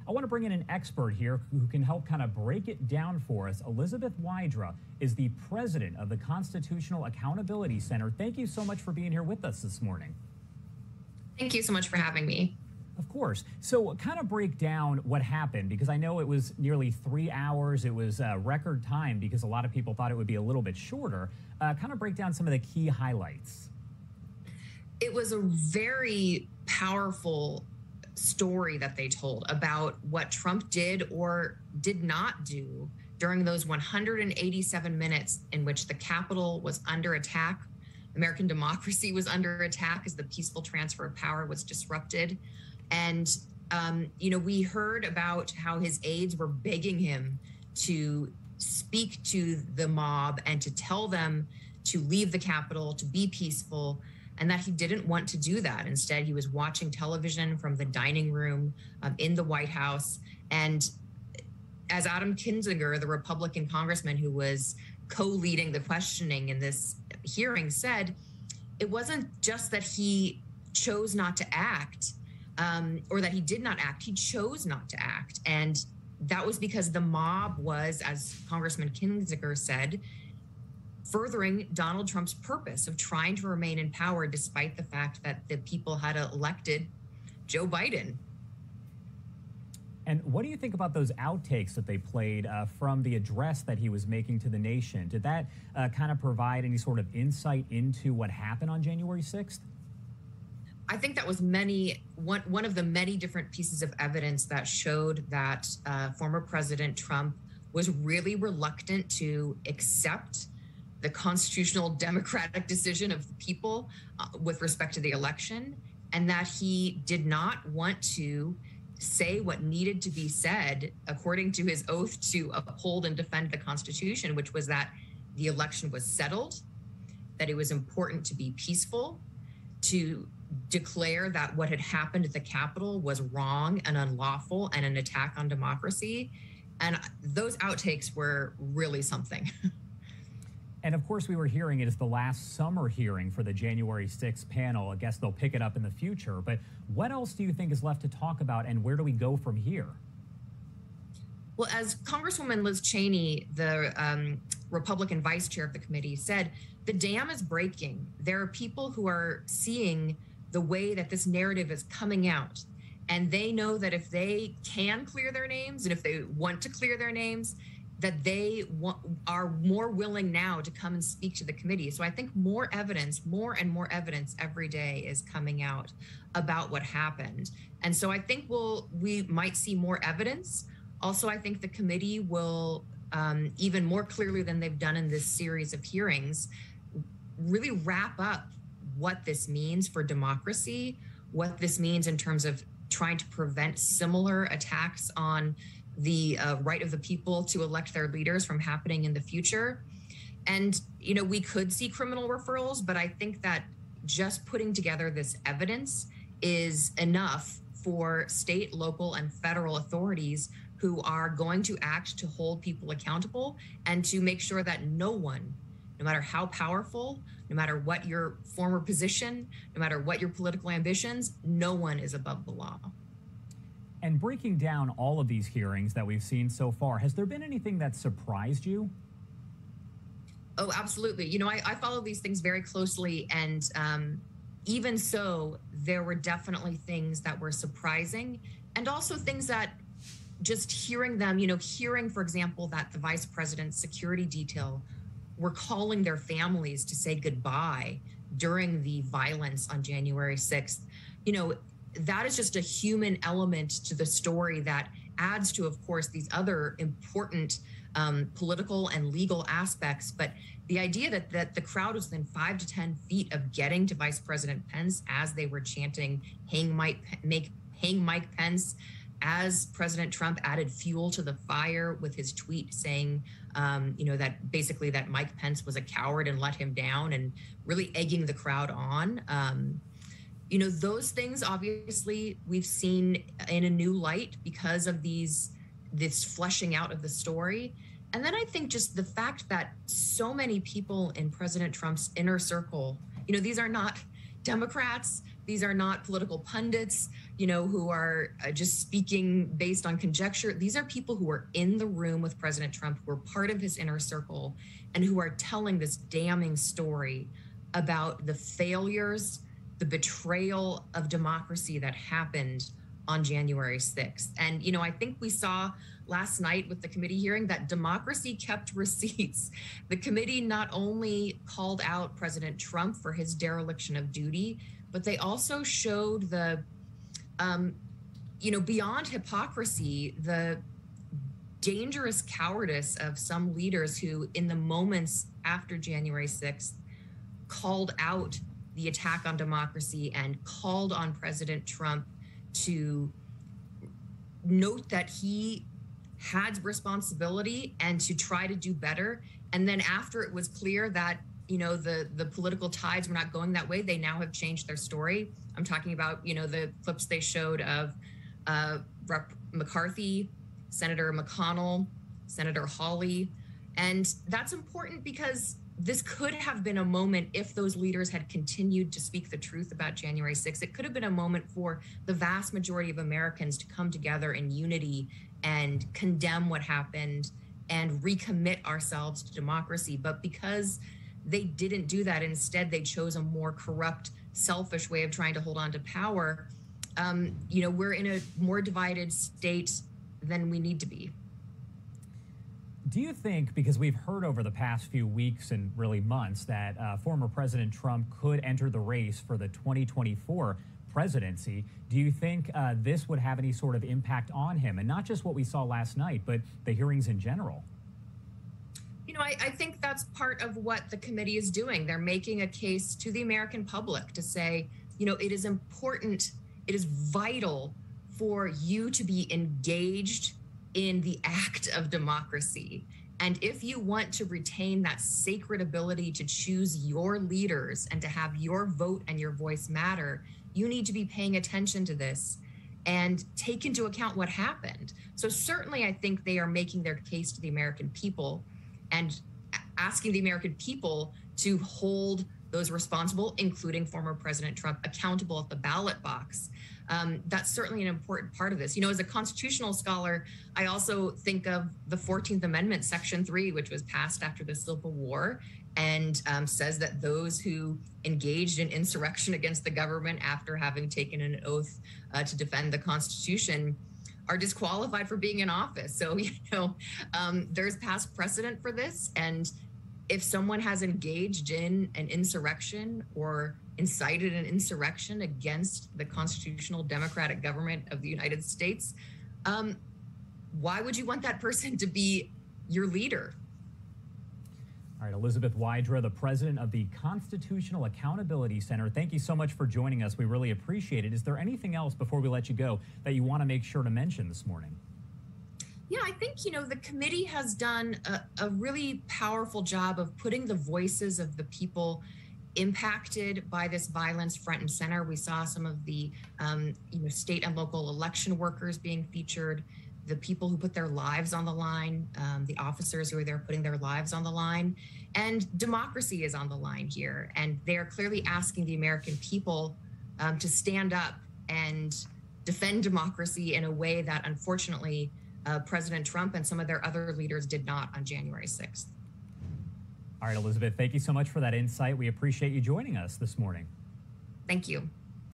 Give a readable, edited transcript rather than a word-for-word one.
I want to bring in an expert here who can help kind of break it down for us. Elizabeth Wydra is the president of the Constitutional Accountability Center. Thank you so much for being here with us this morning. Thank you so much for having me. Of course. So kind of break down what happened, because I know it was nearly 3 hours. It was record time because a lot of people thought it would be a little bit shorter. Kind of break down some of the key highlights. It was a very powerful story that they told about what Trump did or did not do during those 187 minutes in which the Capitol was under attack. American democracy was under attack as the peaceful transfer of power was disrupted. And, we heard about how his aides were begging him to speak to the mob and to tell them to leave the Capitol, to be peaceful, and that he didn't want to do that. Instead, he was watching television from the dining room in the White House. And as Adam Kinzinger, the Republican congressman who was co-leading the questioning in this hearing, said, it wasn't just that he chose not to act or that he did not act. He chose not to act. And that was because the mob was, as Congressman Kinzinger said, furthering Donald Trump's purpose of trying to remain in power despite the fact that the people had elected Joe Biden. And what do you think about those outtakes that they played from the address that he was making to the nation? Did that kind of provide any sort of insight into what happened on January 6th? I think that was one of the many different pieces of evidence that showed that former President Trump was really reluctant to accept the constitutional democratic decision of the people with respect to the election, and that he did not want to say what needed to be said according to his oath to uphold and defend the Constitution, which was that the election was settled, that it was important to be peaceful, to declare that what had happened at the Capitol was wrong and unlawful and an attack on democracy. And those outtakes were really something. And of course, we were hearing it as the last summer hearing for the January 6th panel. I guess they'll pick it up in the future. But what else do you think is left to talk about, and where do we go from here? Well, as Congresswoman Liz Cheney, the Republican vice chair of the committee, said, the dam is breaking. There are people who are seeing the way that this narrative is coming out. And they know that if they can clear their names, and if they want to clear their names, that they are more willing now to come and speak to the committee. So I think more and more evidence every day is coming out about what happened. And so I think we might see more evidence. Also, I think the committee will, even more clearly than they've done in this series of hearings, really wrap up what this means for democracy, what this means in terms of trying to prevent similar attacks on the right of the people to elect their leaders from happening in the future. And, we could see criminal referrals, but I think that just putting together this evidence is enough for state, local, and federal authorities who are going to act to hold people accountable and to make sure that no one, no matter how powerful, no matter what your former position, no matter what your political ambitions, no one is above the law. And breaking down all of these hearings that we've seen so far, has there been anything that surprised you? Oh, absolutely. I follow these things very closely. And even so, there were definitely things that were surprising, and also things that just hearing them, hearing, for example, that the vice president's security detail were calling their families to say goodbye during the violence on January 6th. That is just a human element to the story that adds to, of course, these other important political and legal aspects. But the idea that the crowd was within 5 to 10 feet of getting to Vice President Pence as they were chanting, hang Mike Pence, as President Trump added fuel to the fire with his tweet saying, that basically that Mike Pence was a coward and let him down, and really egging the crowd on. Those things, obviously, we've seen in a new light because of this fleshing out of the story. And then I think just the fact that so many people in President Trump's inner circle, these are not Democrats, These are not political pundits, you know, who are just speaking based on conjecture. These are people who are in the room with President Trump, who are part of his inner circle, and who are telling this damning story about the failures, the betrayal of democracy that happened on January 6th. And, you know, I think we saw last night with the committee hearing that democracy kept receipts. The committee not only called out President Trump for his dereliction of duty, but they also showed the, you know, beyond hypocrisy, the dangerous cowardice of some leaders who, in the moments after January 6th, called out the attack on democracy and called on President Trump to note that he had responsibility and to try to do better. And then after it was clear that, you know, the political tides were not going that way, they now have changed their story. I'm talking about, you know, the clips they showed of Rep. McCarthy, Senator McConnell, Senator Hawley. And that's important because this could have been a moment, if those leaders had continued to speak the truth about January 6th, it could have been a moment for the vast majority of Americans to come together in unity and condemn what happened and recommit ourselves to democracy. But because they didn't do that, instead they chose a more corrupt, selfish way of trying to hold on to power, you know, we're in a more divided state than we need to be. Do you think, because we've heard over the past few weeks and really months that former President Trump could enter the race for the 2024 presidency, do you think this would have any sort of impact on him? And not just what we saw last night, but the hearings in general? You know, I think that's part of what the committee is doing. They're making a case to the American public to say, you know, it is important, it is vital for you to be engaged in the act of democracy. And if you want to retain that sacred ability to choose your leaders and to have your vote and your voice matter, you need to be paying attention to this and take into account what happened. So certainly I think they are making their case to the American people and asking the American people to hold those responsible, including former President Trump, accountable at the ballot box. That's certainly an important part of this. You know, as a constitutional scholar, I also think of the 14th Amendment, Section 3, which was passed after the Civil War, and says that those who engaged in insurrection against the government after having taken an oath to defend the Constitution are disqualified for being in office. So, you know, there's past precedent for this. And if someone has engaged in an insurrection or incited an insurrection against the constitutional democratic government of the United States, why would you want that person to be your leader? All right, Elizabeth Wydra, the president of the Constitutional Accountability Center, thank you so much for joining us. We really appreciate it. Is there anything else before we let you go that you want to make sure to mention this morning? Yeah, I think, you know, the committee has done a really powerful job of putting the voices of the people impacted by this violence front and center. We saw some of the you know, state and local election workers being featured, the people who put their lives on the line, the officers who are there putting their lives on the line, and democracy is on the line here. And they are clearly asking the American people to stand up and defend democracy in a way that, unfortunately, President Trump and some of their other leaders did not on January 6th. All right, Elizabeth, thank you so much for that insight. We appreciate you joining us this morning. Thank you.